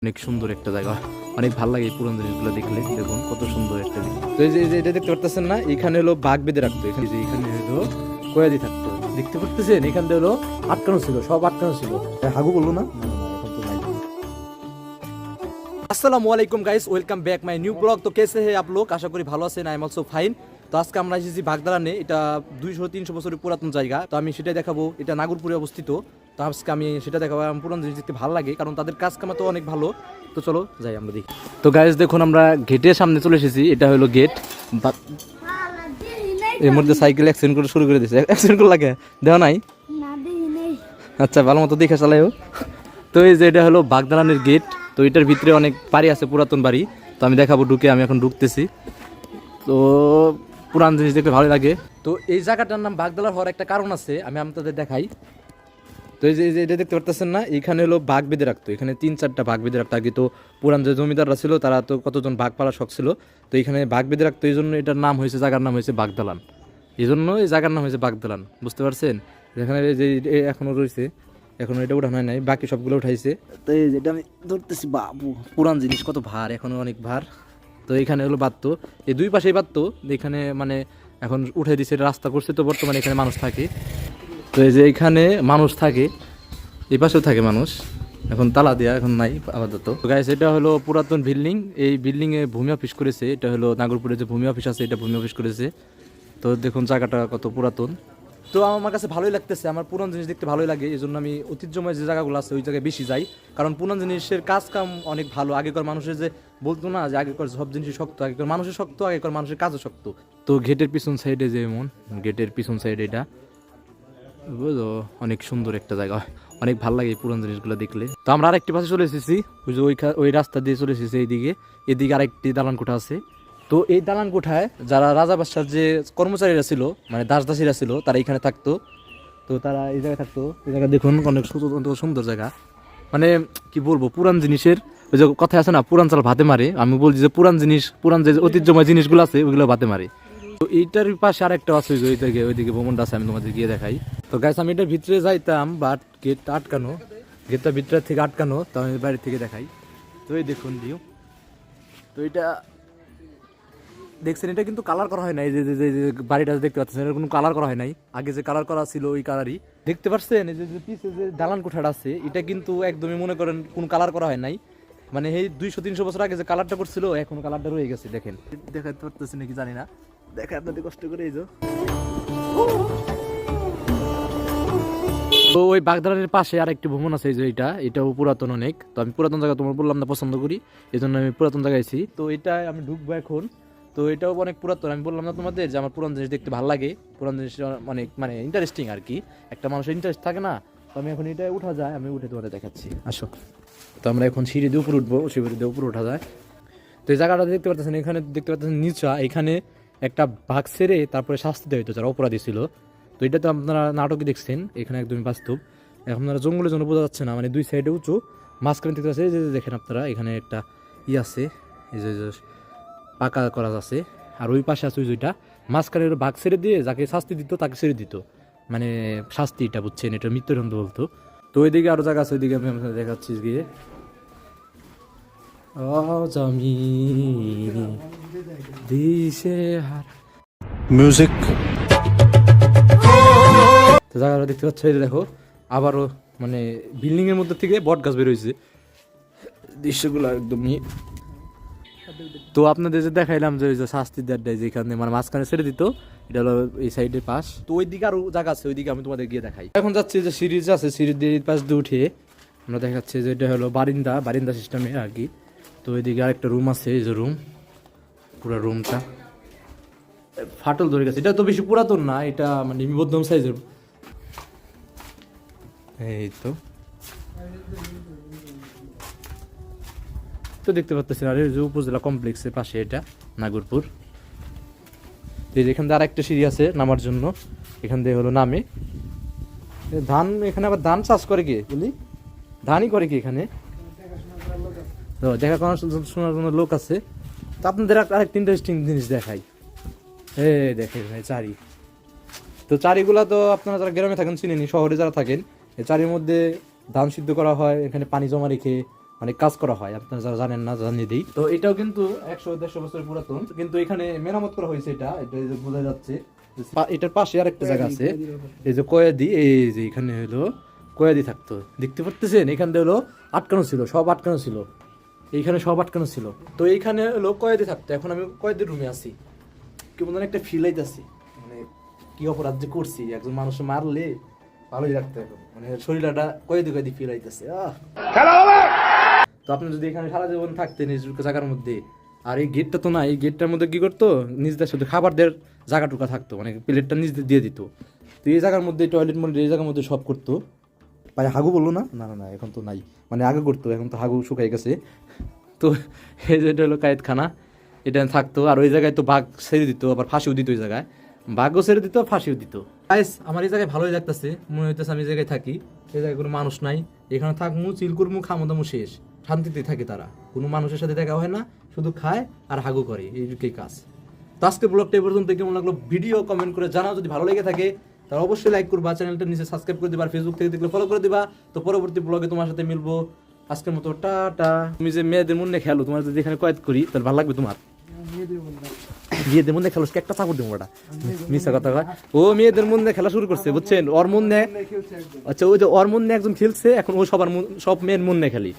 অনেক সুন্দর একটা জায়গা, অনেক ভালো লাগে এই পুরানো জিনিসগুলো দেখলে। দেখুন কত সুন্দর একটা জিনিস। তো এই যে এটা দেখতে পারতেছেন না, এখানে হলো বাঘ বেঁধে রাখতো। এখানে যে এখানে হলো কয়াদি থাকতো, দেখতে পারতেছেন। এখান থেকে হলো আটকানো ছিল, সব আটকানো ছিল। হাগু বললো না, না, না, এখন তো নাই। আসসালামু আলাইকুম guys, welcome back my new blog. তো কেসে হে আপ লোক, আশা করি ভালো আছেন। I am also fine. তো আজকে আমরা এসেছি বাগদারানে। এটা 200-300 বছরের পুরাতন জায়গা। তো আমি সেটাই দেখাবো। এটা নাগরপুরে অবস্থিত। তো আজকে আমি সেটা দেখাবো। আমার পুরান জিনিস দেখতে ভালো লাগে, কারণ তাদের কাজ কামা তো অনেক ভালো। তো চলো যাই আমরা দেখি। তো গাইস দেখুন, আমরা গেটের সামনে চলে এসেছি। এটা হলো গেট। এর মধ্যে সাইকেল অ্যাক্সিডেন্ট করে শুরু করে দিয়েছে। অ্যাক্সিডেন্ট করে লাগে দেওয়া নাই। আচ্ছা, ভালো মতো দেখে চালাইও। তো এই যে এটা হলো বাগদারানের গেট। তো এটার ভিতরে অনেক বাড়ি আছে, পুরাতন বাড়ি। তো আমি দেখাবো ঢুকে। আমি এখন ঢুকতেছি। তো পুরান জিনিস দেখতে ভালো লাগে। তো এই জায়গাটার নাম বাগদালার হওয়ার একটা কারণ আছে, আমি আপনাদের দেখাই। তো এই যে এটা দেখতে পারতেছেন না, এখানে হলো বাঘ বেঁধে রাখতো। এখানে 3-4টা বাঘ বেঁধে রাখতো আগে। তো পুরান যে জমিদাররা ছিল, তারা তো কতজন বাঘ পালার শখ ছিল। তো এখানে বাঘ বেঁধে রাখতো, এই জন্য এটার নাম হয়েছে, জায়গার নাম হয়েছে বাগদালান। এই জন্য এই জায়গার নাম হয়েছে বাগদালান, বুঝতে পারছেন। এখানে যে এখনো রয়েছে, এখনো এটা উঠানো হয় নাই, বাকি সবগুলো উঠাইছে। তো এই যেটা আমি ধরতেছি, বাবু পুরান জিনিস কত ভার, এখনো অনেক ভার। তো এখানে হলো বাঁধতো, এই দুই পাশেই বাঁধতো। এখানে মানে এখন উঠে দিছে, রাস্তা করছে। তো বর্তমানে এখানে মানুষ থাকে। তো এই যে এখানে মানুষ থাকে, এই পাশেও থাকে মানুষ। এখন তালা দেওয়া, এখন নাই আপাতত। তো গাইস, এটা হলো পুরাতন বিল্ডিং। এই বিল্ডিং এ ভূমি অফিস করেছে। এটা হলো নাগরপুরে যে ভূমি অফিস আছে, এটা ভূমি অফিস করেছে। তো দেখুন জায়গাটা কত পুরাতন। তো আমার কাছে ভালোই লাগতেছে, আমার পুরান জিনিস দেখতে ভালোই লাগে। এই জন্য আমি ঐতিহ্যময় যে জায়গাগুলো আছে ওই জায়গায় বেশি যাই, কারণ পুরান জিনিসের কাজ কাম অনেক ভালো। আগেকার মানুষের যে বলতো না যে আগেকার সব জিনিসই শক্ত, আগেকার মানুষের শক্ত, আগেকার মানুষের কাজও শক্ত। তো গেটের পিছন সাইডে যেমন, গেটের পিছন সাইডে এটা বুঝলো, অনেক সুন্দর একটা জায়গা, অনেক ভালো লাগে এই পুরান জিনিসগুলো দেখলে। তো আমরা আরেকটি পাশে চলে এসেছি, ওই যে ওই রাস্তা দিয়ে চলে এসেছি এইদিকে। এদিকে আরেকটি দালান কোঠা আছে। তো এই দালান কোঠায় যারা রাজা বাদশার যে কর্মচারীরা ছিল, মানে দাস দাসীরা ছিল, তারা এখানে থাকতো। তো তারা এই জায়গায় থাকতো। এই জায়গা দেখুন অনেক সুন্দর জায়গা। মানে কি বলবো, পুরান জিনিসের ওই যে কথা আছে না, পুরান চাল ভাতে মারে। আমি বলছি যে পুরান জিনিস, পুরান যে ঐতিহ্যময় জিনিসগুলো আছে ওইগুলো ভাতে মারে। তো এইটার পাশে আরেকটা আছে, ওইদিকে ভবনটা আছে, আমি তোমাদের গিয়ে দেখাই। তো গাইস, আমি এটার ভিতরে যাইতাম, বাট গেটটা আটকানো, গেটটা ভিতরের থেকে আটকানো। তো আমি বাইরে থেকে দেখাই। তো এই দেখুন ভিউ। তো এটা দেখছেন, এটা কিন্তু কালার করা হয় নাই। যে যে যে বাড়িটা দেখতে পাচ্ছেন, এটা কোনো কালার করা হয় নাই। আগে যে কালার করা ছিল ওই কালারই দেখতে পাচ্ছেন। এই যে পিছে যে দালান কোঠাটা আছে, এটা কিন্তু একদমই মনে করেন কোনো কালার করা হয় নাই। মানে এই 200-300 বছর আগে যে কালারটা করছিল, এখন কালারটা রয়ে গেছে। দেখেন, দেখাতে পারতেছি নাকি জানি না, দেখে আপনাদের কষ্ট করে। এই যে তো ওই বাগদানের পাশে আরেকটি ভবন আছে, এই যে এটাও পুরাতন অনেক। তো আমি পুরাতন জায়গা, তোমার বললাম না পছন্দ করি, এই জন্য আমি পুরাতন জায়গায় আছি। তো এটা আমি ঢুকবো এখন। তো এটাও অনেক পুরাতন। আমি বললাম না তোমাদের যে আমার পুরান জিনিস দেখতে ভালো লাগে, পুরান জিনিস অনেক মানে ইন্টারেস্টিং আর কি। একটা মানুষের ইন্টারেস্ট থাকে না। তো আমি এখন এটা উঠা যায়, আমি উঠে তোমাদের দেখাচ্ছি, আসো। তো আমরা এখন সিঁড়ি দিয়ে উপরে উঠবো, সিঁড়ি দিয়ে উপরে উঠা যায়। তো এই জায়গাটা দেখতে পাচ্ছেন, এখানে দেখতে পাচ্ছেন নিচা, এখানে একটা বাঘ ছেড়ে তারপরে শাস্তি দেওয়া হতো যারা অপরাধী ছিল। তো এটা তো আপনারা নাটকে দেখছেন, এখানে একদমই বাস্তব। এখন আপনারা জঙ্গলের জন্য বোঝা যাচ্ছে না, মানে দুই সাইডে উঁচু, মাঝখানে দেখতে আছে যে দেখেন আপনারা, এখানে একটা আছে, এই যে পাকা করা আছে। আর ওই পাশে আছে ওই যেটা মাঝখানে বাঘ ছেড়ে দিয়ে যাকে শাস্তি দিত তাকে ছেড়ে দিত, মানে শাস্তি, এটা বুঝছেন, এটা মৃত্যুদণ্ড বলতো। তো ওইদিকে আরো জায়গা আছে, ওইদিকে আমি আপনাদের দেখাচ্ছি গিয়ে। music তো জায়গাটা দেখতে পাচ্ছ, এই যে দেখো, আবারও মানে বিল্ডিং এর মধ্যে থেকে বট গাছ বের হয়েছে, দৃশ্যগুলো একদমই। তো আপনাদের যে দেখাইলাম যে ওই যে শাস্তি দেয় যেখানে মানে মাঝখানে ছেড়ে দিত, এটা হলো এই সাইডের পাশ। তো ওই দিকে আরো জায়গা আছে, ওইদিকে আমি তোমাদের গিয়ে দেখাই। এখন যাচ্ছে যে সিরিজ আছে, সিরিজ দিয়ে পাশ দিয়ে উঠে আমরা দেখাচ্ছি যে এটা হলো বারিন্দা সিস্টেমে আর কি। তো ওইদিকে আরেকটা রুম আছে, এই যে রুম, পুরো রুমটা ফাটল ধরে গেছে। এটা তো বেশি পুরাতন না, এটা মানে মধ্যম সাইজের। এই তো দেখতে পাচ্ছেন, আর এই যে উপজেলা কমপ্লেক্সের পাশে এটা নাগরপুর। এই যে এখান থেকে আরেকটা সিঁড়ি আছে নামার জন্য, এখান থেকে হলো নামে ধান। এখানে আবার ধান চাষ করে কি বলি, ধানই করে কি এখানে, তো দেখা শোনার জন্য লোক আছে। তো আপনাদের আরেকটা ইন্টারেস্টিং জিনিস দেখাই, দেখেন ভাই চারি। তো চারিগুলা তো আপনারা যারা গ্রামে থাকেন চিনেনি, শহরে যারা থাকেন, এই চারির মধ্যে ধান সিদ্ধ করা হয়। এখানে পানি জমা রেখে অনেক কাজ করা হয়, আপনারা যারা জানেন না জানিয়ে দিই। তো এটাও কিন্তু 100-150 বছর পুরাতন, কিন্তু এখানে মেরামত করা হয়েছে। এটা এই যে বোঝা যাচ্ছে। এটার পাশে আর একটা জায়গা আছে, এই যে কয়েদি, এই যে এখানে হলো কয়েদি থাকতো, দেখতে পারতেছেন? এখান দিয়ে হলো আটকানো ছিল, সব আটকানো ছিল, এইখানে সব আটকানো ছিল। তো এইখানে হলো কয়েদি থাকতো। এখন আমি কয়েদির রুমে আছি, কেমন যেন একটা ফিল আইতাছি, মানে কি অপরাধ যে করছি, একজন মানুষ মারলে ভালোই লাগতো, এখন মানে শরীরটা কয়েদি কয়েদি ফিল আইতাছে। তো আপনি যদি এখানে সারা জীবন থাকতেন এই জায়গার মধ্যে, আর এই গেটটা তো না, এই গেটটার মধ্যে কি করতো, নিজদের সাথে খাবার দেওয়ার জায়গাটুকা থাকতো, মানে প্লেটটা নিজ দিয়ে দিত। তো এই জায়গার মধ্যে টয়লেট মধ্যে এই জায়গার মধ্যে সব করতো। ভাই হাগু বললো না, না না না এখন তো নাই, মানে আগে করতো, এখন তো হাগু শুকাই গেছে। তো এই যে এটা হলো কায়েতখানা, এটা থাকতো। আর ওই জায়গায় তো বাঘ ছেড়ে দিত, আবার ফাঁসিও দিত, ওই জায়গায় বাঘও ছেড়ে দিত, ফাঁসিও দিত। গাইস আমার এই জায়গায় ভালোই লাগতেছে, মনে হইতেছে আমি এই জায়গায় থাকি, এই জায়গায় কোনো মানুষ নাই, এখানে থাকমু, চিল করমু, খামোদামু, শেষ, শান্তিতে থাকে তারা, কোনো মানুষের সাথে দেখা হয় না, শুধু খায় আর হাগু করে, এইটুকুই কাজ। তো আজকে ব্লগটা এই পর্যন্ত, কেমন লাগলো ভিডিও কমেন্ট করে জানাও, যদি ভালো লেগে থাকে তাহলে অবশ্যই লাইক করবা, চ্যানেলটা নিচে সাবস্ক্রাইব করে দিবা, আর ফেসবুক থেকে দেখলে ফলো করে দিবা। তো পরবর্তী ব্লগে তোমার সাথে মিলবো, আজকের মতো টাটা। তুমি যে মেয়েদের মনে খেলো, তোমার যদি এখানে কয়েদ করি তাহলে ভালো লাগবে তোমার? মেয়েদের মধ্যে খেলো, একটা চাপড় দেবো ওটা, মিশা কথা কয়। ও মেয়েদের মধ্যে খেলা শুরু করছে, বুঝছেন? ওর মধ্যে, আচ্ছা ওই যে ওর মধ্যে একজন খেলছে, এখন ও সবার সব মেয়ের মধ্যে খেলি।